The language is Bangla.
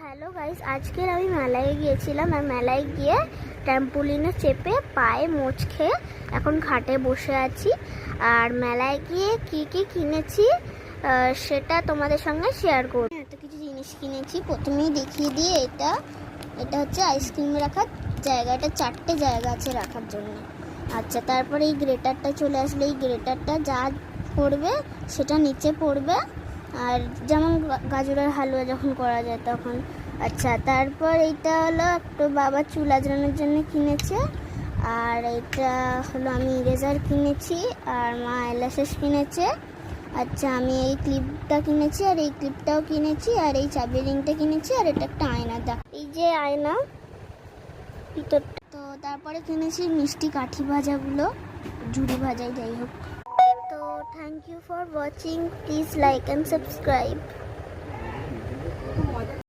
হ্যালো গাইস, আজকের আমি মেলায় গিয়েছিলাম আর মেলায় গিয়ে ট্র্যাম্পোলিনে চেপে পায়ে মোচ খেয়ে এখন খাটে বসে আছি। আর মেলায় গিয়ে কি কি কিনেছি সেটা তোমাদের সঙ্গে শেয়ার করব। এত কিছু জিনিস কিনেছি, প্রথমেই দেখিয়ে দিয়ে এটা হচ্ছে আইসক্রিম রাখার জায়গা। এটা 4টে জায়গা আছে রাখার জন্য। আচ্ছা, তারপরে এই গ্রেটারটা চলে আসলে এই গ্রেটারটা যা পড়বে সেটা নিচে পড়বে, আর যেমন গাজরের হালুয়া যখন করা যায় তখন। আচ্ছা, তারপর এইটা হলো একটু বাবা চুল আঁচড়ানোর জন্য কিনেছে। আর এটা হলো আমি ইরেজার কিনেছি, আর মা এলাশেষ কিনেছে। আচ্ছা, আমি এই ক্লিপটা কিনেছি, আর এই ক্লিপটাও কিনেছি, আর এই চাবি রিংটা কিনেছি, আর এটা একটা আয়না। এই যে আয়না ভিতরটা। তো তারপরে কিনেছি মিষ্টি কাঠি ভাজাগুলো, ঝুড়ি ভাজাই যাই হোক। তো thank you for watching, please like and subscribe.